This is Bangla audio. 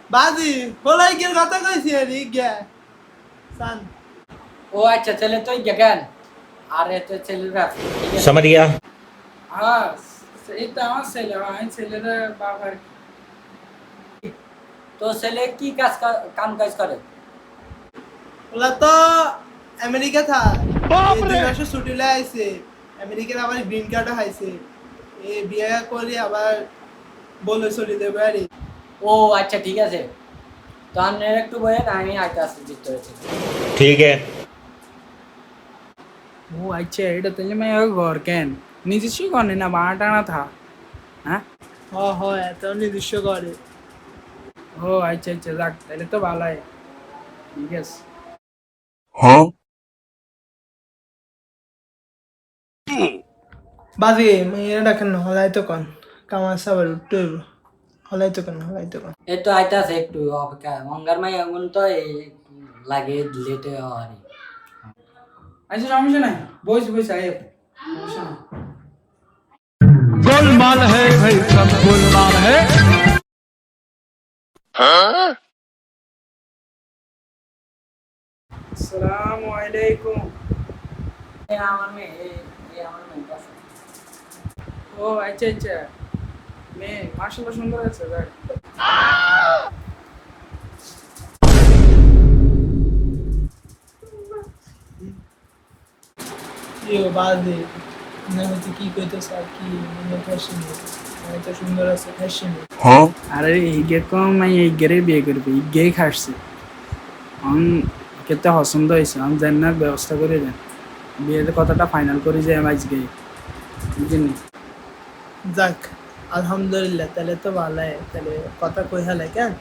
বাজি বলাই কি কথা কইছি রে গে সান ও আচ্ছা ছেলে তো জ্ঞান আর এত ছেলের ব্যবসা ঠিক আছে समझ गया। হ্যাঁ এই তো আমার ছেলে আমি ছেলের বাবার তো ছেলে কি কাম কাজ করে ওলা তো আমেরিকা থা এই 2 মাস ছুটি লে আইছে আমেরিকার আবার গ্রিন কার্ডও হাইছে এই বিয়ে করে আবার বলে চলে দেবে আরে ও আচ্ছা ঠিক আছে তো আপনার একটু বলেন আমি আইতে আসছি ভিতরে থেকে। ठीक है। ও আচ্ছা এটা তাহলে আমি ঘর কেন নিজস্ব ঘর নেই না বানা টানা থা হ্যাঁ হ হ এত নির্দিষ্ট করে ও আচ্ছা আচ্ছা যাক তাহলে তো ভালোই ঠিক আছে বাজি মেয়েরা ডাকেন না হলাই তো কন কামার সাবার উঠতে হইব হলাই তো কন হলাই তো কন এই তো আইতে আছে একটু অপেক্ষা মঙ্গার মাই এমন তো এই লাগে লেটে আর আচ্ছা সমস্যা নাই বইস বইস আয় সমস্যা নাই गोलमाल है भाई सब गोलमाल है। আসসালামু আলাইকুম আমার মেয়ে এই আমার মেয়ে আছে ও আচ্ছা আচ্ছা মেয়ে মাশাআল্লাহ সুন্দর আছে যাক ইয়ে বাজি না হচ্ছে কি কইতেছ আর কি মনে ফ্যাশন আমি তো সুন্দর আছে ফ্যাশন আরে এই গে কম আমি এই গেরে বিয়ে করবি এই গে খাসছে আমি কেতে পছন্দ হয়েছে আমি জান্নার ব্যবস্থা করে দেন বিয়ের কথাটা ফাইনাল করে যাই আমি আজকে বুঝিনি যাক আলহামদুলিল্লাহ তাহলে তো ভালো তাহলে কথা কই হালে কেন